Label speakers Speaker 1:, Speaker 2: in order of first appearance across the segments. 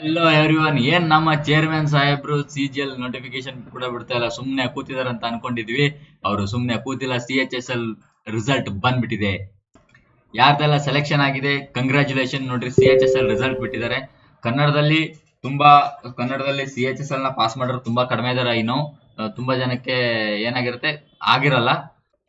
Speaker 1: Hello everyone, ಏನ್ ನಮ್ಮ chairman ಸಾಹೇಬ್ರು CGL ನೋಟಿಫಿಕೇಶನ್ ಕೂಡ ಬಿಡ್ತಾ ಇಲ್ಲ, ಸುಮ್ನೆ ಕೂತಿದಾರೆ ಅಂತ ಅನ್ಕೊಂಡಿದ್ವಿ. ಅವರು ಸುಮ್ನೆ ಕೂತಿಲ್ಲ. CHSL ರಿಸಲ್ಟ್ ಬಂದ್ಬಿಟ್ಟಿದೆ. ಯಾರ್ದೆಲ್ಲ ಸೆಲೆಕ್ಷನ್ ಆಗಿದೆ ಕಂಗ್ರಾಚುಲೇಷನ್. ನೋಡ್ರಿ, CHSL ರಿಸಲ್ಟ್ ಬಿಟ್ಟಿದ್ದಾರೆ. ಕನ್ನಡದಲ್ಲಿ ಕನ್ನಡದಲ್ಲಿ CHSL ನ ಪಾಸ್ ಮಾಡೋರು ತುಂಬಾ ಕಡಿಮೆ ಇದಾರೆ. ಇನ್ನು ತುಂಬಾ ಜನಕ್ಕೆ ಏನಾಗಿರುತ್ತೆ ಆಗಿರಲ್ಲ.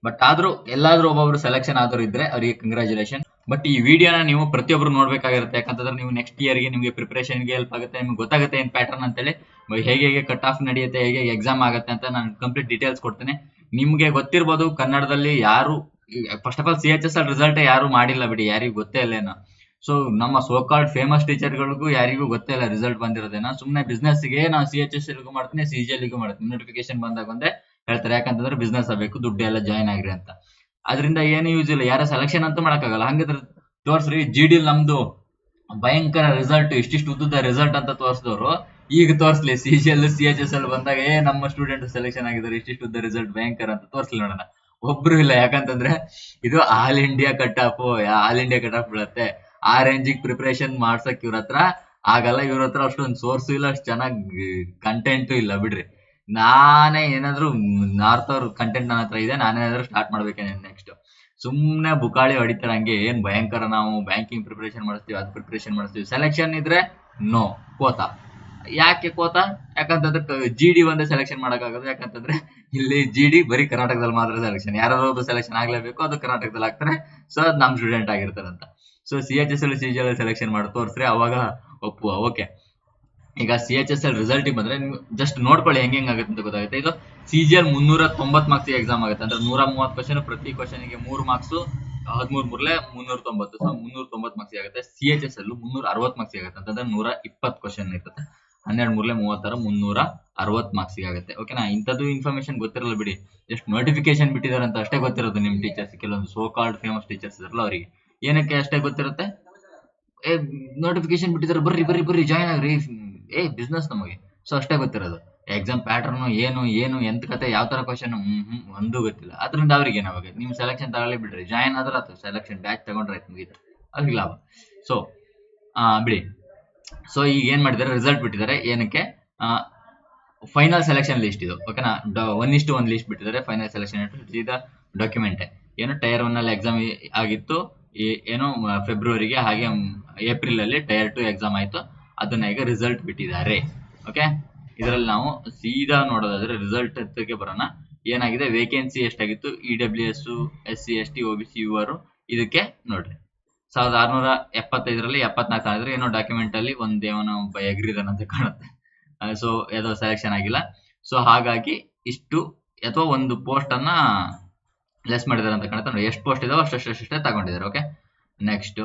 Speaker 1: ಬಟ್ ಆದ್ರೂ ಎಲ್ಲಾದ್ರೂ ಒಬ್ಬೊಬ್ರು ಸೆಲೆಕ್ಷನ್ ಆದ್ರೂ ಇದ್ರೆ ಅವರಿಗೆ ಕಂಗ್ರಾಚುಲೇಷನ್. ಬಟ್ ಈ ವಿಡಿಯೋನ ನೀವು ಪ್ರತಿಯೊಬ್ರು ನೋಡ್ಬೇಕಾಗಿರುತ್ತೆ. ಯಾಕಂತಂದ್ರೆ ನೀವು ನೆಕ್ಸ್ಟ್ ಇಯರ್ಗೆ ನಿಮಗೆ ಪ್ರಿಪರೇಷನ್ಗೆ ಹೆಲ್ಪ್ ಆಗುತ್ತೆ. ನಿಮ್ಗೆ ಗೊತ್ತಾಗುತ್ತೆ ಏನ್ ಪ್ಯಾಟರ್ನ್ ಅಂತೇಳಿ, ಹೇಗೆ ಹೇಗೆ ಕಟ್ ಆಫ್ ನಡೆಯುತ್ತೆ, ಹೇಗೆ ಎಕ್ಸಾಮ್ ಆಗುತ್ತೆ ಅಂತ ನಾನು ಕಂಪ್ಲೀಟ್ ಡೀಟೇಲ್ಸ್ ಕೊಡ್ತೇನೆ. ನಿಮ್ಗೆ ಗೊತ್ತಿರ್ಬೋದು, ಕನ್ನಡದಲ್ಲಿ ಯಾರು first of all CHSL result ಯಾರು ಮಾಡಿಲ್ಲ ಬಿಡಿ, ಯಾರಿಗೂ ಗೊತ್ತೇ ಇಲ್ಲೇನೋ. ಸೊ ನಮ್ಮ ಸೋಕಾಲ್ಡ್ ಫೇಮಸ್ ಟೀಚರ್ಗಳಿಗೂ ಯಾರಿಗೂ ಗೊತ್ತೇ ಇಲ್ಲ ರಿಸಲ್ಟ್ ಬಂದಿರೋದೇನ. ಸುಮ್ಮನೆ ಬಿಸ್ನೆಸ್ಗೆ ನಾವು CHSL ಗೂ ಮಾಡ್ತೀನಿ, CGL ಗೂ ಮಾಡ್ತೀನಿ. ನೋಟಿಫಿಕೇಶನ್ ಬಂದಾಗ ಒಂದೇ ಹೇಳ್ತಾರೆ, ಯಾಕಂತಂದ್ರೆ ಬಿಸ್ನೆಸ್ ಆಗಬೇಕು, ದುಡ್ಡು ಎಲ್ಲ ಜಾಯ್ನ್ ಆಗ್ರಿ ಅಂತ. ಅದರಿಂದ ಏನು ಯೂಸ್ ಇಲ್ಲ. ಯಾರ ಸೆಲೆಕ್ಷನ್ ಅಂತೂ ಮಾಡಕ್ಕಾಗಲ್ಲ. ಹಂಗಿದ್ರೆ ತೋರ್ಸ್ರಿ, GD ನಮ್ದು ಭಯಂಕರ ರಿಸಲ್ಟ್, ಇಷ್ಟಿಷ್ಟು ಉದ್ದದ ರಿಸಲ್ಟ್ ಅಂತ ತೋರಿಸಿದವರು ಈಗ ತೋರ್ಸ್ಲಿ CGL CHSL ಬಂದಾಗ ನಮ್ಮ ಸ್ಟೂಡೆಂಟ್ ಸೆಲೆಕ್ಷನ್ ಆಗಿದ್ದಾರೆ, ಇಷ್ಟಿಷ್ಟು ಉದ್ದ ರಿಸಲ್ಟ್ ಭಯಂಕರ ಅಂತ ತೋರ್ಸ್ಲಿ ನೋಡೋಣ. ಒಬ್ರು ಇಲ್ಲ. ಯಾಕಂತಂದ್ರೆ ಇದು ಆಲ್ ಇಂಡಿಯಾ ಕಟ್ ಆಫ್ ಬೀಳತ್ತೆ. ಆ ರೇಂಜಿಗೆ ಪ್ರಿಪರೇಷನ್ ಮಾಡ್ಸಕ್ ಇವ್ರ ಹತ್ರ ಆಗಲ್ಲ. ಇವ್ರ ಹತ್ರ ಅಷ್ಟೊಂದು ಸೋರ್ಸು ಇಲ್ಲ, ಅಷ್ಟು ಚೆನ್ನಾಗಿ ಕಂಟೆಂಟು ಇಲ್ಲ ಬಿಡ್ರಿ. ನಾನೇ ಏನಾದ್ರು ನಾರ್ತ್ ಅವ್ರ ಕಂಟೆಂಟ್ ನನ್ನ ಹತ್ರ ಇದೆ, ನಾನೇನಾದ್ರೂ ಸ್ಟಾರ್ಟ್ ಮಾಡ್ಬೇಕೇನೆ ನೆಕ್ಸ್ಟ್. ಸುಮ್ನೆ ಬುಕಾಳಿ ಹೊಡಿತಾರೆ ಹಂಗೆ. ಏನ್ ಭಯಂಕರ ನಾವು ಬ್ಯಾಂಕಿಂಗ್ ಪ್ರಿಪರೇಷನ್ ಮಾಡಿಸ್ತೀವಿ, ಅದು ಪ್ರಿಪರೇಷನ್ ಮಾಡಿಸ್ತೀವಿ. ಸೆಲೆಕ್ಷನ್ ಇದ್ರೆ ನೋ ಕೋತಾ. ಯಾಕೆ ಕೋತಾ? ಯಾಕಂತಂದ್ರೆ GD ಒಂದೇ ಸೆಲೆಕ್ಷನ್ ಮಾಡಕ್ಕಾಗೋದು. ಯಾಕಂತಂದ್ರೆ ಇಲ್ಲಿ GD ಬರೀ ಕರ್ನಾಟಕದಲ್ಲಿ ಮಾತ್ರ ಸೆಲೆಕ್ಷನ್. ಯಾರೋ ಒಬ್ಬ ಸೆಲೆಕ್ಷನ್ ಆಗ್ಲೇಬೇಕು, ಅದು ಕರ್ನಾಟಕದಲ್ಲಿ ಆಗ್ತಾರೆ. ಸೊ ಅದು ನಮ್ ಸ್ಟೂಡೆಂಟ್ ಆಗಿರ್ತಾರಂತ. ಸೊ CHSL CGL ಸೆಲೆಕ್ಷನ್ ಮಾಡಿ ತೋರಿಸ್ರಿ, ಅವಾಗ ಒಪ್ಪುವ. ಓಕೆ, ಈಗ CHSL ರಿಸಲ್ಟ್ ಬಂದ್ರೆ ಜಸ್ಟ್ ನೋಡ್ಕೊಳ್ಳಿ ಹೆಂಗ್ ಆಗುತ್ತೆ ಅಂತ ಗೊತ್ತಾಗುತ್ತೆ. ಇದು CGL 390 ಮಾರ್ಕ್ಸ್ ಎಕ್ಸಾಮ್ ಆಗುತ್ತೆ. ಅಂದ್ರೆ 130 ಕ್ವಶನ್, ಪ್ರತಿ ಕ್ವಶನ್ಗೆ 3 ಮಾರ್ಕ್ಸ್, 13 ಮೂರ್ಲೆ 390. ಸೊ 390 ಮಾರ್ಕ್ಸ್ ಆಗುತ್ತೆ. CHSL 360 ಮಾರ್ಕ್ಸ್ ಆಗುತ್ತೆ. ಅಂತಂದ್ರೆ 120 ಕ್ವಶನ್ ಇರುತ್ತೆ. 12 ಮೂರ್ಲೆ 36, 360 ಮಾರ್ಕ್ಸ್ ಆಗುತ್ತೆ. ಓಕೆನಾ? ಇಂಥದ್ದು ಇನ್ಫಾರ್ಮೇಶನ್ ಗೊತ್ತಿರಲ್ಲ ಬಿಡಿ, ಜಸ್ಟ್ ನೋಟಿಫಿಕೇಶನ್ ಬಿಟ್ಟಿದ್ದಾರೆ ಅಂತ ಅಷ್ಟೇ ಗೊತ್ತಿರೋದು ನಿಮ್ ಟೀಚರ್ಸ್. ಕೆಲವೊಂದು ಸೋ ಕಾಲ್ಡ್ ಫೇಮಸ್ ಟೀಚರ್ಸ್ ಇರಲ್ಲ, ಅವರಿಗೆ ಏನಕ್ಕೆ ಅಷ್ಟೇ ಗೊತ್ತಿರುತ್ತೆ. ನೋಟಿಫಿಕೇಶನ್ ಬಿಟ್ಟಿದ್ದಾರೆ, ಬರ್ರಿ ಬರ್ರಿ ಬರ್ರಿ ಜಾಯ್ನ್ ಆಗ್ರಿ, ಬಿಸ್ನೆಸ್ ನಮಗೆ. ಸೊ ಅಷ್ಟೇ ಗೊತ್ತಿರೋದು. ಎಕ್ಸಾಮ್ ಪ್ಯಾಟರ್ನ್ ಏನು ಎಂತ ಕತೆ, ಯಾವ ತರ ಕ್ವಶನ್ ಒಂದು ಗೊತ್ತಿಲ್ಲ. ಅದರಿಂದ ಅವ್ರಿಗೆ ಏನಾವಾಗ ನಿಮ್ ಸೆಲೆಕ್ಷನ್ ತಗೊಳ್ಳಿ ಬಿಡ್ರಿ, ಜಾಯ್ನ್ ಆದ್ರೆ ಆಯ್ತು, ಸೆಲೆಕ್ಷನ್ ಬ್ಯಾಚ್ ತಗೊಂಡ್ರೆ ಆಯ್ತು, ಮುಗೀತು, ಅವ್ರಿಗೆ ಲಾಭ. ಸೊ ಬಿಡಿ. ಸೊ ಈಗ ಏನ್ ಮಾಡಿದ್ದಾರೆ, ರಿಸಲ್ಟ್ ಬಿಟ್ಟಿದ್ದಾರೆ. ಏನಕ್ಕೆ? ಫೈನಲ್ ಸೆಲೆಕ್ಷನ್ ಲಿಸ್ಟ್ ಇದು. ಓಕೆನಾ? 1:1 ಲಿಸ್ಟ್ ಬಿಟ್ಟಿದ್ದಾರೆ. ಫೈನಲ್ ಸೆಲೆಕ್ಷನ್ ಇದು ಡಾಕ್ಯುಮೆಂಟ್ ಏನು ಟೈರ್ 1 ಅಲ್ಲಿ ಎಕ್ಸಾಮ್ ಆಗಿತ್ತು, ಏನೋ ಫೆಬ್ರವರಿಗೆ, ಹಾಗೆ ಏಪ್ರಿಲ್ ಅಲ್ಲಿ ಟೈರ್ 2 ಎಕ್ಸಾಮ್ ಆಯ್ತು. ಅದನ್ನ ಈಗ ರಿಸಲ್ಟ್ ಬಿಟ್ಟಿದ್ದಾರೆ. ಓಕೆ, ಇದರಲ್ಲಿ ನಾವು ಸೀದಾ ನೋಡೋದಾದ್ರೆ ರಿಸಲ್ಟ್ ಹತ್ತಕ್ಕೆ ಬರೋಣ. ಏನಾಗಿದೆ, vacancy ಎಷ್ಟಾಗಿತ್ತು, EWS, SC ST OBC UR ಇದಕ್ಕೆ ನೋಡ್ರಿ 1675ರಲ್ಲಿ 74 ಆಗಿದ್ರೆ, ಏನೋ ಡಾಕ್ಯುಮೆಂಟ್ ಅಲ್ಲಿ ಒಂದೇನೋ ಎಗ್ರಿದಾನಂತ ಕಾಣುತ್ತೆ. ಸೊ ಯಾವುದೋ ಸೆಲೆಕ್ಷನ್ ಆಗಿಲ್ಲ. ಸೊ ಹಾಗಾಗಿ ಇಷ್ಟು ಅಥವಾ ಒಂದು ಪೋಸ್ಟ್ ಅನ್ನ ಲೆಸ್ ಮಾಡಿದಾರೆ ಅಂತ ಕಾಣುತ್ತೆ. ನೋಡಿ, ಎಷ್ಟು ಪೋಸ್ಟ್ ಇದಾವೆ ಅಷ್ಟೇ ತಗೊಂಡಿದ್ದಾರೆ. ಓಕೆ, ನೆಕ್ಸ್ಟ್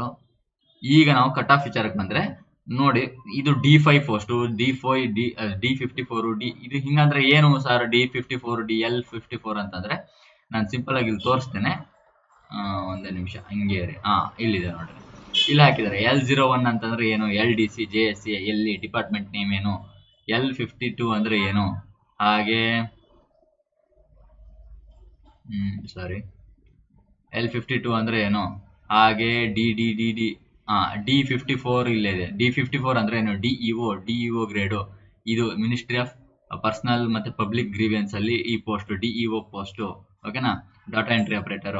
Speaker 1: ಈಗ ನಾವು ಕಟ್ ಆಫ್ ವಿಚಾರಕ್ಕೆ ಬಂದ್ರೆ ನೋಡಿ, ಇದು D5 ಪೋಸ್ಟ್, D54 ಇದು ಹಿಂಗಂದ್ರೆ ಏನು ಸರ್? D54 DL54 ಅಂತಂದ್ರೆ ನಾನು ಸಿಂಪಲ್ ಆಗಿ ಇಲ್ಲಿ ತೋರಿಸ್ತೇನೆ. ಒಂದೇ ನಿಮಿಷ ಹಿಂಗೆ ರೀ. ಇಲ್ಲಿದೆ ನೋಡ್ರಿ, ಇಲ್ಲಿ ಹಾಕಿದ್ದಾರೆ. L01 ಅಂತಂದ್ರೆ ಏನು, LDC JSC ಎಲ್ಲಿ ಡಿಪಾರ್ಟ್ಮೆಂಟ್ ನೇಮ್ ಏನು, L52 ಅಂದ್ರೆ ಏನು, ಹಾಗೆ ಸಾರಿ L52 ಅಂದ್ರೆ ಏನು, ಹಾಗೆ D54 ಇಲ್ಲೇ ಇದೆ. D54 ಅಂದ್ರೆ ಏನು, DEO ಗ್ರೇಡು. ಇದು ಮಿನಿಸ್ಟ್ರಿ ಆಫ್ ಪರ್ಸನಲ್ ಮತ್ತೆ ಪಬ್ಲಿಕ್ ಗ್ರೀವೆನ್ಸ್ ಅಲ್ಲಿ ಈ ಪೋಸ್ಟ್ DEO ಪೋಸ್ಟ್. ಓಕೆನಾ? Data entry operator.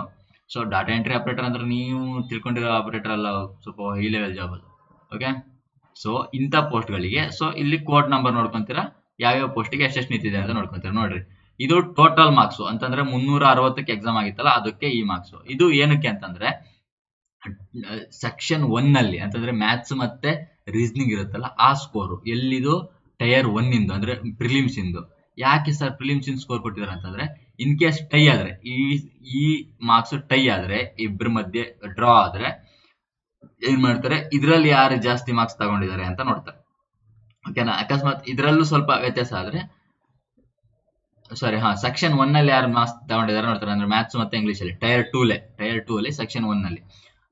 Speaker 1: So data entry operator ಅಂದ್ರೆ ನೀವು ತಿಳ್ಕೊಂಡಿರೋ ಆಪರೇಟರ್ ಅಲ್ಲ, ಸ್ವಲ್ಪ ಹೈ ಲೆವೆಲ್ ಜಾಬ್ ಅದು. ಓಕೆ, ಸೊ ಇಂಥ ಪೋಸ್ಟ್ಗಳಿಗೆ ಸೊ ಇಲ್ಲಿ ಕೋಡ್ ನಂಬರ್ ನೋಡ್ಕೊಂತೀರಾ, ಯಾವ್ಯಾವ ಪೋಸ್ಟಿಗೆ ಎಷ್ಟೆಷ್ಟು ನಿಂತಿದೆ ಅಂತ ನೋಡ್ಕೊಂತೀರಾ. ನೋಡ್ರಿ, ಇದು ಟೋಟಲ್ ಮಾರ್ಕ್ಸ್. ಅಂತಂದ್ರೆ 360ಕ್ಕೆ ಎಕ್ಸಾಮ್ ಆಗಿತ್ತಲ್ಲ, ಅದಕ್ಕೆ ಈ ಮಾರ್ಕ್ಸ್. ಇದು ಏನಕ್ಕೆ ಅಂತಂದ್ರೆ ಸೆಕ್ಷನ್ 1 ನಲ್ಲಿ ಅಂತಂದ್ರೆ ಮ್ಯಾಥ್ಸ್ ಮತ್ತೆ ರೀಸನಿಂಗ್ ಇರುತ್ತಲ್ಲ, ಆ ಸ್ಕೋರ್ ಎಲ್ಲಿದು ಟೈರ್ 1 ಇಂದು ಅಂದ್ರೆ ಪ್ರಿಲಿಮ್ಸ್ ಇಂದು. ಯಾಕೆ ಸರ್ ಪ್ರಿಲಿಮ್ಸ್ ಇನ್ ಸ್ಕೋರ್ ಕೊಟ್ಟಿದ್ದಾರೆ ಅಂತಂದ್ರೆ, ಇನ್ ಕೇಸ್ ಟೈ ಆದ್ರೆ, ಈ ಮಾರ್ಕ್ಸ್ ಟೈ ಆದ್ರೆ, ಇಬ್ಬರ ಮಧ್ಯೆ ಡ್ರಾ ಆದ್ರೆ ಏನ್ ಮಾಡ್ತಾರೆ, ಇದ್ರಲ್ಲಿ ಯಾರು ಜಾಸ್ತಿ ಮಾರ್ಕ್ಸ್ ತಗೊಂಡಿದ್ದಾರೆ ಅಂತ ನೋಡ್ತಾರೆ. ಓಕೆನಾ? ಅಕಸ್ಮಾತ್ ಇದ್ರಲ್ಲೂ ಸ್ವಲ್ಪ ವ್ಯತ್ಯಾಸ ಆದ್ರೆ, ಸಾರಿ ಸೆಕ್ಷನ್ 1 ನಲ್ಲಿ ಯಾರು ಮಾರ್ಕ್ಸ್ ತಗೊಂಡಿದ್ದಾರೆ ನೋಡ್ತಾರೆ. ಅಂದ್ರೆ ಮ್ಯಾಥ್ಸ್ ಮತ್ತೆ ಇಂಗ್ಲಿಷ್ ಅಲ್ಲಿ ಟೈರ್ 2 ಅಲ್ಲಿ ಸೆಕ್ಷನ್ 1 ನಲ್ಲಿ.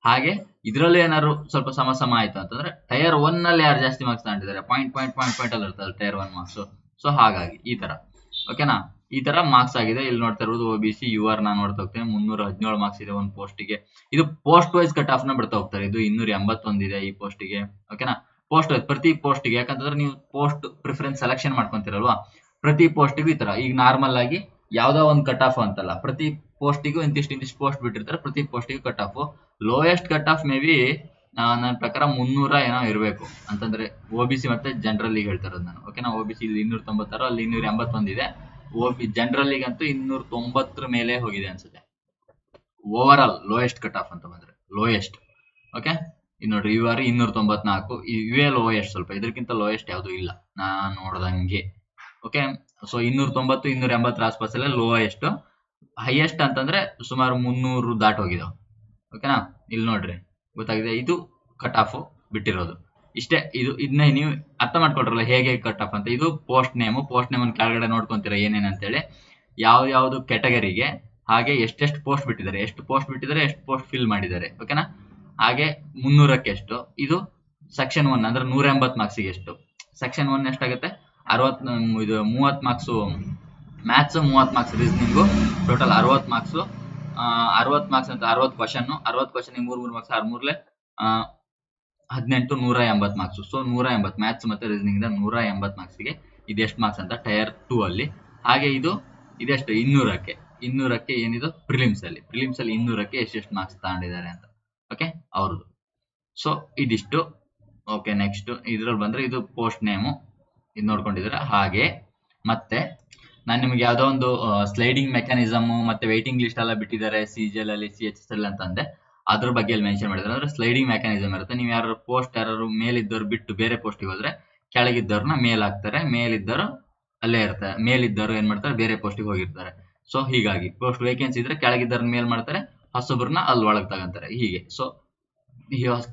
Speaker 1: ಹಾಗೆ ಇದ್ರಲ್ಲಿ ಏನಾದ್ರು ಸ್ವಲ್ಪ ಸಮ ಆಯ್ತು ಅಂತಂದ್ರೆ ಟೈರ್ 1 ನಲ್ಲಿ ಯಾರು ಜಾಸ್ತಿ ಮಾರ್ಕ್ಸ್ ತಗೊಂಡಿದ್ದಾರೆ, ಪಾಯಿಂಟ್ ಅಲ್ಲಿ ಇರ್ತದೆ ಟೈರ್ 1 ಮಾರ್ಕ್ಸ್. ಸೊ ಹಾಗಾಗಿ ಈ ತರ. ಓಕೆನಾ? ಈ ತರ ಮಾರ್ಕ್ಸ್ ಆಗಿದೆ. ಇಲ್ಲಿ ನೋಡ್ತಾ ಇರೋದು OBC UR ನಾನು ನೋಡ್ತಾ ಹೋಗ್ತೇನೆ. 317 ಮಾರ್ಕ್ಸ್ ಇದೆ ಒಂದು ಪೋಸ್ಟಿಗೆ. ಇದು ಪೋಸ್ಟ್ ವೈಸ್ ಕಟ್ ಆಫ್ ನ ಬಿಡ್ತಾ ಹೋಗ್ತಾರೆ. ಇದು 281 ಇದೆ ಈ ಪೋಸ್ಟಿಗೆ. ಓಕೆನಾ? ಪೋಸ್ಟ್ ಪ್ರತಿ ಪೋಸ್ಟ್ಗೆ, ಯಾಕಂತಂದ್ರೆ ನೀವು ಪೋಸ್ಟ್ ಪ್ರಿಫರೆನ್ಸ್ ಸೆಲೆಕ್ಷನ್ ಮಾಡ್ಕೊಂತೀರಲ್ವಾ, ಪ್ರತಿ ಪೋಸ್ಟಿಗೂ ಈ ತರ ಈಗ ನಾರ್ಮಲ್ ಆಗಿ ಯಾವ್ದೋ ಒಂದು ಕಟ್ ಆಫ್ ಅಂತಲ್ಲ, ಪ್ರತಿ ಪೋಸ್ಟಿಗೂ ಇಂತಿಷ್ಟು ಪೋಸ್ಟ್ ಬಿಟ್ಟಿರ್ತಾರೆ, ಪ್ರತಿ ಪೋಸ್ಟಿಗೂ cut off. Lowest cut off may be ನನ್ನ ಪ್ರಕಾರ 300 ಏನೋ ಇರಬೇಕು ಅಂತಂದ್ರೆ OBC ಮತ್ತೆ ಜನರಲ್ ಹೇಳ್ತಾ ಇರೋದು ನಾನು. ಓಕೆನಾ, OBC ಇಲ್ಲಿ 296, ಅಲ್ಲಿ 281 ಇದೆ. ಜನರಲ್ಗಂತೂ 290 ಮೇಲೆ ಹೋಗಿದೆ ಅನ್ಸುತ್ತೆ over all lowest cut of ಅಂತ ಬಂದ್ರೆ, ಲೋಯೆಸ್ಟ್. ಓಕೆ, ಇದು ನೋಡ್ರಿ ಇವರು 294 ಇವೇ ಲೋಯೆಸ್ಟ್, ಸ್ವಲ್ಪ ಇದಕ್ಕಿಂತ ಲೋಯೆಸ್ಟ್ ಯಾವುದು ಇಲ್ಲ ನಾನ್ ನೋಡ್ದಂಗೆ. ಓಕೆ, ಸೊ 290 280 ಆಸ್ಪಾಸಲ್ಲೇ ಲೋಯೆಸ್ಟ್. ಹೈಯೆಸ್ಟ್ ಅಂತಂದ್ರೆ ಸುಮಾರು 300 ದಾಟ್ ಹೋಗಿದಾವೆ. ಓಕೆನಾ, ಇಲ್ಲಿ ನೋಡ್ರಿ ಗೊತ್ತಾಗಿದೆ, ಇದು ಕಟ್ ಆಫ್ ಬಿಟ್ಟಿರೋದು ಇಷ್ಟೇ. ಇದನ್ನ ನೀವು ಅರ್ಥ ಮಾಡ್ಕೊಟ್ರಲ್ಲ ಹೇಗೆ ಕಟ್ ಆಫ್ ಅಂತ. ಇದು ಪೋಸ್ಟ್ ನೇಮ್ ಅನ್ನು ಕೆಳಗಡೆ ನೋಡ್ಕೊಂತೀರ ಏನೇನಂತೇಳಿ, ಯಾವ್ದು ಕ್ಯಾಟಗರಿಗೆ, ಹಾಗೆ ಎಷ್ಟೆಷ್ಟು ಪೋಸ್ಟ್ ಬಿಟ್ಟಿದ್ದಾರೆ, ಎಷ್ಟು ಪೋಸ್ಟ್ ಫಿಲ್ ಮಾಡಿದ್ದಾರೆ. ಓಕೆನಾ, ಹಾಗೆ 300ಕ್ಕೆ ಎಷ್ಟು, ಇದು ಸೆಕ್ಷನ್ 1 ಅಂದ್ರೆ 180 ಮಾರ್ಕ್ಸಿಗೆ ಎಷ್ಟು. ಸೆಕ್ಷನ್ 1 ಎಷ್ಟಾಗುತ್ತೆ 30 marks maths, 30 marks reasoning, total 60 marks. 60 marks ಅಂತ 60 question 3 marks, 6 18 180 marks. So 180 maths ಮತ್ತೆ ರೀಸನಿಂಗ್ 180 ಮಾರ್ಕ್ಸ್ಗೆ ಇದೆಷ್ಟು ಮಾರ್ಕ್ಸ್ ಅಂತ ಟೈರ್ 2 ಅಲ್ಲಿ. ಹಾಗೆ ಇದೆಷ್ಟು 200ಕ್ಕೆ ಏನಿದು ಪ್ರಿಲಿಮ್ಸ್ ಅಲ್ಲಿ 200ಕ್ಕೆ ಎಷ್ಟೆಷ್ಟು ಮಾರ್ಕ್ಸ್ ತಗೊಂಡಿದ್ದಾರೆ ಅಂತ. ಓಕೆ, ಅವ್ರದ್ದು. ಸೊ ಇದಿಷ್ಟು. ಓಕೆ, ನೆಕ್ಸ್ಟ್ ಇದ್ರಲ್ಲಿ ಬಂದ್ರೆ ಇದು ಪೋಸ್ಟ್ ನೇಮು, ಇದು ನೋಡ್ಕೊಂಡಿದ್ದೀರಾ. ಹಾಗೆ ಮತ್ತೆ ನಾನು ನಿಮ್ಗೆ ಯಾವ್ದೋ ಒಂದು ಸ್ಲೈಡಿಂಗ್ ಮೆಕ್ಯಾನಿಸಮ್ ಮತ್ತೆ ವೈಟಿಂಗ್ ಲಿಸ್ಟ್ ಎಲ್ಲ ಬಿಟ್ಟಿದ್ದಾರೆ CGL ಅಲ್ಲಿ, CHSL ಅಂತಂದೆ, ಅದ್ರ ಬಗ್ಗೆ ಅಲ್ಲಿ ಮೆನ್ಷನ್ ಮಾಡಿದ್ರೆ. ಅಂದ್ರೆ ಸ್ಲೈಡಿಂಗ್ ಮೆಕ್ಯಾನಿಸಮ್ ಇರುತ್ತೆ, ನೀವು ಯಾರು ಮೇಲಿದ್ದವ್ರು ಬಿಟ್ಟು ಬೇರೆ ಪೋಸ್ಟಿಗೆ ಹೋದ್ರೆ ಕೆಳಗಿದ್ದವ್ರನ್ನ ಮೇಲ್ ಹಾಕ್ತಾರೆ, ಮೇಲಿದ್ದವರು ಅಲ್ಲೇ ಇರ್ತಾರೆ, ಮೇಲಿದ್ದವರು ಏನ್ ಮಾಡ್ತಾರೆ ಬೇರೆ ಪೋಸ್ಟಿಗೆ ಹೋಗಿರ್ತಾರೆ. ಸೊ ಹೀಗಾಗಿ ಪೋಸ್ಟ್ ವೇಕೆನ್ಸಿ ಇದ್ರೆ ಕೆಳಗಿದ್ದವ್ರನ್ನ ಮೇಲ್ ಮಾಡ್ತಾರೆ, ಹೊಸಬ್ರನ್ನ ಅಲ್ಲಿ ಒಳಗೆ ತಗೊಂತಾರೆ, ಹೀಗೆ. ಸೊ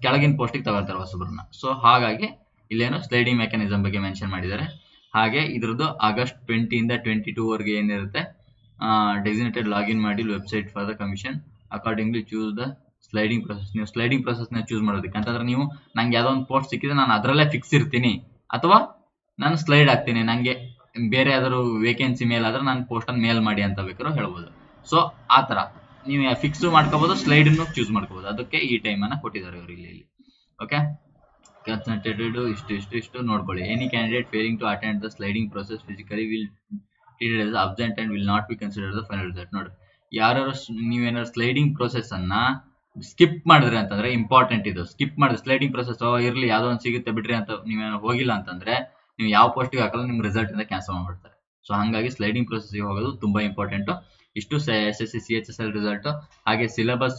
Speaker 1: ಕೆಳಗಿನ ಪೋಸ್ಟಿಗೆ ತಗೊಳ್ತಾರೆ ಹೊಸಬ್ರನ್ನ. ಸೊ ಹಾಗಾಗಿ ಇಲ್ಲೇನು ಸ್ಲೈಡಿಂಗ್ ಮೆಕ್ಯಾನಿಸಮ್ ಬಗ್ಗೆ ಮೆನ್ಷನ್ ಮಾಡಿದ್ದಾರೆ. ಹಾಗೆ ಇದ್ರದ್ದು August 20 ಇಂದ 22 ವರೆಗೆ ಏನಿರುತ್ತೆ, ಡೆಸಿಗ್ನೇಟೆಡ್ ಲಾಗಿನ್ ಮಾಡಿ website for the commission accordingly choose the sliding process. ನೀವು ಸ್ಲೈಡಿಂಗ್ ಪ್ರೊಸೆಸ್ನ ಚೂಸ್ ಮಾಡೋದಕ್ಕೆ ಅಂತಂದ್ರೆ ನೀವು ನಂಗೆ ಯಾವ್ದೋ ಒಂದು ಪೋಸ್ಟ್ ಸಿಕ್ಕಿದ್ರೆ ನಾನು ಅದರಲ್ಲೇ ಫಿಕ್ಸ್ ಇರ್ತೀನಿ, ಅಥವಾ ನಾನು ಸ್ಲೈಡ್ ಆಗ್ತೀನಿ, ನಂಗೆ ಬೇರೆ ಯಾವ್ದಾದ್ರು ವೇಕೆನ್ಸಿ ಮೇಲ್ ಆದ್ರೆ ನಾನು ಪೋಸ್ಟನ್ನು ಮೇಲ್ ಮಾಡಿ ಅಂತ ಬೇಕಾದ್ರೂ ಹೇಳ್ಬೋದು. ಸೊ ಆ ಥರ ನೀವು ಫಿಕ್ಸ್ ಮಾಡ್ಕೋಬಹುದು, ಸ್ಲೈಡನ್ನು ಚೂಸ್ ಮಾಡ್ಕೋಬಹುದು. ಅದಕ್ಕೆ ಈ ಟೈಮನ್ನು ಕೊಟ್ಟಿದ್ದಾರೆ ಇವರು ಇಲ್ಲಿ. ಓಕೆ, ಕನ್ಸಂಟ್ರೇಟೆಡ್ ಇಷ್ಟು ನೋಡ್ಕೊಳ್ಳಿ. Any candidate failing to attend the sliding process physically will treated as absent and will not be considered the final result. ನೋಡ್ರಿ, ಯಾರು ನೀವೇನಾದ್ರು ಸ್ಲೈಡಿಂಗ್ ಪ್ರೊಸೆಸ್ ಅನ್ನ ಸ್ಕಿಪ್ ಮಾಡಿದ್ರೆ ಅಂತಂದ್ರೆ ಇಂಪಾರ್ಟೆಂಟ್, ಇದು ಸ್ಕಿಪ್ ಮಾಡಿದ್ರೆ ಸ್ಲೈಡಿಂಗ್ ಪ್ರೊಸೆಸ್ ಇರ್ಲಿ ಯಾವ್ದೋ ಒಂದು ಸಿಗುತ್ತೆ ಬಿಡ್ರಿ ಅಂತ ನೀವೇನೋ ಹೋಗಿಲ್ಲ ಅಂತಂದ್ರೆ ನೀವು ಯಾವ ಪೋಸ್ಟಿಗೆ ಹಾಕಲ್ಲ, ನಿಮ್ ರಿಸಲ್ಟ್ ಇಂದ ಕ್ಯಾನ್ಸಲ್ ಮಾಡ್ಬಿಡ್ತಾರೆ. ಸೊ ಹಂಗಾಗಿ ಸ್ಲೈಡಿಂಗ್ ಪ್ರೊಸೆಸ್ ಹೋಗೋದು ತುಂಬಾ ಇಂಪಾರ್ಟೆಂಟ್. ಇಷ್ಟು SSC CHSL ರಿಸಲ್ಟ್. ಹಾಗೆ ಸಿಲೆಬಸ್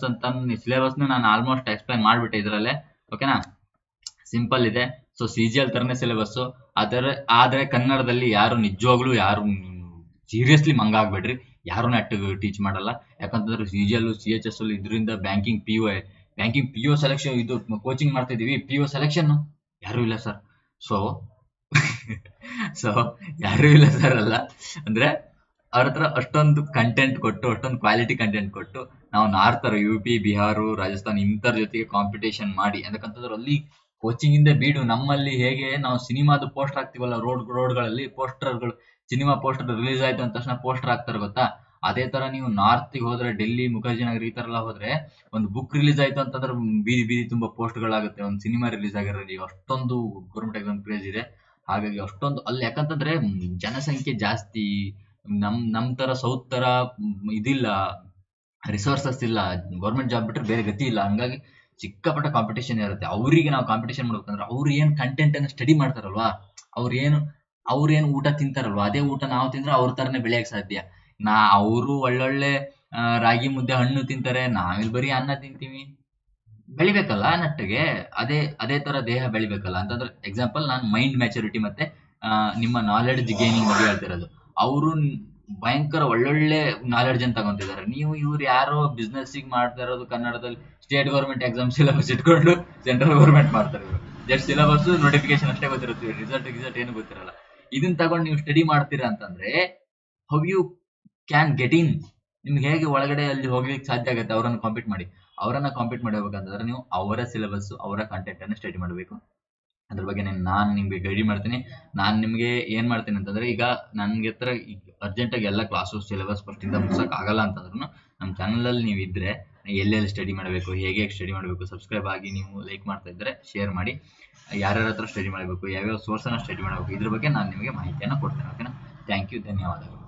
Speaker 1: ಸಿಲೆಬಸ್ನ ನಾನು ಆಲ್ಮೋಸ್ಟ್ ಎಕ್ಸ್ಪ್ಲೈನ್ ಮಾಡ್ಬಿಟ್ಟೆ ಇದರಲ್ಲೇ. ಓಕೆನಾ, ಸಿಂಪಲ್ ಇದೆ. ಸೊ CGL ತರನೇ ಸಿಲೆಬಸ್, ಆದ್ರೆ ಕನ್ನಡದಲ್ಲಿ ಯಾರು ನಿಜವಾಗ್ಲೂ ಸೀರಿಯಸ್ಲಿ ಮಂಗಾಗ್ಬೇಡ್ರಿ, ಯಾರು ನೆಟ್ಟಿಗೆ ಟೀಚ್ ಮಾಡಲ್ಲ. ಯಾಕಂತಂದ್ರೆ CGL CHSL ಇದರಿಂದ ಬ್ಯಾಂಕಿಂಗ್ PO ಸೆಲೆಕ್ಷನ್, ಇದು ಕೋಚಿಂಗ್ ಮಾಡ್ತಿದೀವಿ, PO ಸೆಲೆಕ್ಷನ್ ಯಾರು ಇಲ್ಲ ಸರ್. ಸೊ ಯಾರು ಇಲ್ಲ ಸರ್ ಅಲ್ಲ, ಅಂದ್ರೆ ಅವ್ರ ಹತ್ರ ಅಷ್ಟೊಂದು ಕಂಟೆಂಟ್ ಕೊಟ್ಟು, ಅಷ್ಟೊಂದು ಕ್ವಾಲಿಟಿ ಕಂಟೆಂಟ್ ಕೊಟ್ಟು ನಾವು ನಾರ್ತ್ UP ಬಿಹಾರ ರಾಜಸ್ಥಾನ್ ಇಂಥರ ಜೊತೆಗೆ ಕಾಂಪಿಟೇಷನ್ ಮಾಡಿ, ಯಾಕಂತಂದ್ರೆ ಅಲ್ಲಿ ಕೋಚಿಂಗ್ ಇಂದ ಬೀಡು. ನಮ್ಮಲ್ಲಿ ಹೇಗೆ ನಾವು ಸಿನಿಮಾದ ಪೋಸ್ಟರ್ ಹಾಕ್ತಿವಲ್ಲ ರೋಡ್ಗಳಲ್ಲಿ, ಪೋಸ್ಟರ್ಗಳು, ಸಿನಿಮಾ ಪೋಸ್ಟರ್ ರಿಲೀಸ್ ಆಯ್ತು ಅಂದ ತಕ್ಷಣ ಪೋಸ್ಟರ್ ಹಾಕ್ತಾರೆ ಗೊತ್ತಾ, ಅದೇ ತರ ನೀವು ನಾರ್ತ್ ಹೋದ್ರೆ ಡೆಲ್ಲಿ, ಮುಖರ್ಜಿ ನಗರ ಈ ತರ ಎಲ್ಲ ಹೋದ್ರೆ ಒಂದು ಬುಕ್ ರಿಲೀಸ್ ಆಯ್ತು ಅಂತಂದ್ರೆ ಬೀದಿ ತುಂಬಾ ಪೋಸ್ಟ್ ಗಳಾಗುತ್ತೆ. ಒಂದು ಸಿನಿಮಾ ರಿಲೀಸ್ ಆಗಿರೋದು ಅಷ್ಟೊಂದು ಗೌರ್ಮೆಂಟ್ ಎಕ್ಸಾಮ್ ಕ್ರೇಜ್ ಇದೆ. ಹಾಗಾಗಿ ಅಷ್ಟೊಂದು ಅಲ್ಲಿ, ಯಾಕಂತಂದ್ರೆ ಜನಸಂಖ್ಯೆ ಜಾಸ್ತಿ, ನಮ್ ತರ ಸೌತ್ ತರ ಇದಿಲ್ಲ, ರಿಸೋರ್ಸಸ್ ಇಲ್ಲ, ಗೌರ್ಮೆಂಟ್ ಜಾಬ್ ಬಿಟ್ರೆ ಬೇರೆ ಗತಿ ಇಲ್ಲ. ಹಂಗಾಗಿ ಸಿಕ್ಕಾಪಟ್ಟ ಕಾಂಪಿಟೇಷನ್ ಇರುತ್ತೆ. ಅವ್ರಿಗೆ ನಾವು ಕಾಂಪಿಟೇಷನ್ ಮಾಡ್ಬೇಕಂದ್ರೆ ಅವ್ರು ಏನ್ ಕಂಟೆಂಟ್ ಅನ್ನ ಸ್ಟಡಿ ಮಾಡ್ತಾರಲ್ವಾ, ಅವ್ರೇನು ಊಟ ತಿಂತಾರಲ್ವಾ, ಅದೇ ಊಟ ನಾವು ತಿಂದ್ರೆ ಅವ್ರ ತರನೇ ಬೆಳೆಯಕ್ ಸಾಧ್ಯ. ಅವರು ಒಳ್ಳೊಳ್ಳೆ ರಾಗಿ ಮುದ್ದೆ ಹಣ್ಣು ತಿಂತಾರೆ, ನಾವಿಲ್ಲಿ ಬರೀ ಅನ್ನ ತಿಂತೀವಿ. ಬೆಳಿಬೇಕಲ್ಲ ನಟ್ಟಿಗೆ, ಅದೇ ತರ ದೇಹ ಬೆಳಿಬೇಕಲ್ಲ ಅಂತಂದ್ರೆ. ಎಕ್ಸಾಂಪಲ್, ನಾನು ಮೈಂಡ್ ಮ್ಯಾಚುರಿಟಿ ಮತ್ತೆ ನಿಮ್ಮ ನಾಲೆಡ್ಜ್ ಗೇನಿಂಗ್ ಬಗ್ಗೆ ಹೇಳ್ತಿರೋದು. ಅವರು ಭಯಂಕರ ಒಳ್ಳೊಳ್ಳೆ ನಾಲೆಡ್ಜ್ ಅಂತ ತಗೊಂತಿದ್ದಾರೆ. ಇವ್ರು ಯಾರೋ ಬಿಸ್ನೆಸ್ ಮಾಡ್ತಾ ಇರೋದು ಕನ್ನಡದಲ್ಲಿ ಸ್ಟೇಟ್ ಗೌರ್ಮೆಂಟ್ ಎಕ್ಸಾಮ್ ಸಿಲೆಬಸ್ ಇಟ್ಕೊಂಡು ಸೆಂಟ್ರಲ್ ಗೌರ್ಮೆಂಟ್ ಮಾಡ್ತಾರೆ. ಇವರು ಜಸ್ಟ್ ಸಿಲೆಬಸ್ ನೋಟಿಫಿಕೇಶನ್ ಅಷ್ಟೇ ಗೊತ್ತಿರುತ್ತೆ, ರಿಸಲ್ಟ್ ಏನು ಗೊತ್ತಿರಲ್ಲ. ಇದನ್ನ ತಗೊಂಡು ನೀವು ಸ್ಟಡಿ ಮಾಡ್ತೀರಾ ಅಂತಂದ್ರೆ how you can get in, ನಿಮ್ಗೆ ಹೇಗೆ ಒಳಗಡೆ ಅಲ್ಲಿ ಹೋಗ್ಲಿಕ್ಕೆ ಸಾಧ್ಯ ಆಗುತ್ತೆ? ಅವರನ್ನು ಕಾಂಪೀಟ್ ಮಾಡಿ ಹೋಗ್ಬೇಕಂತಂದ್ರೆ ನೀವು ಅವರ ಸಿಲೆಬಸ್, ಅವರ ಕಂಟೆಂಟ್ ಅನ್ನು ಸ್ಟಡಿ ಮಾಡಬೇಕು. ಅದ್ರ ಬಗ್ಗೆ ನಾನು ನಿಮ್ಗೆ ಗೈಡ್ ಮಾಡ್ತೀನಿ. ನಾನು ನಿಮ್ಗೆ ಏನ್ ಮಾಡ್ತೀನಿ ಅಂತಂದ್ರೆ, ಈಗ ನನ್ಗೆ ಅರ್ಜೆಂಟ್ ಆಗಿ ಎಲ್ಲ ಕ್ಲಾಸು ಸಿಲೆಬಸ್ ಫಸ್ಟ್ ಇಂದ ಮುಗ್ಸಕ್ ಆಗಲ್ಲ ಅಂತಂದ್ರು ನಮ್ಮ ಚಾನಲ್ ಅಲ್ಲಿ ನೀವು ಇದ್ರೆ ಎಲ್ಲೆಲ್ಲಿ ಸ್ಟಡಿ ಮಾಡಬೇಕು, ಹೇಗೆ ಸ್ಟಡಿ ಮಾಡಬೇಕು, ಸಬ್ಸ್ಕ್ರೈಬ್ ಆಗಿ ನೀವು ಲೈಕ್ ಮಾಡ್ತಾ ಇದ್ದರೆ ಶೇರ್ ಮಾಡಿ. ಯಾರ್ಯಾರ ಹತ್ರ ಸ್ಟಡಿ ಮಾಡಬೇಕು, ಯಾವ್ಯಾವ ಸೋರ್ಸನ್ನು ಸ್ಟಡಿ ಮಾಡಬೇಕು, ಇದ್ರ ಬಗ್ಗೆ ನಾನು ನಿಮಗೆ ಮಾಹಿತಿಯನ್ನು ಕೊಡ್ತೇನೆ. ಓಕೆನಾ? ಥ್ಯಾಂಕ್ ಯು, ಧನ್ಯವಾದಗಳು.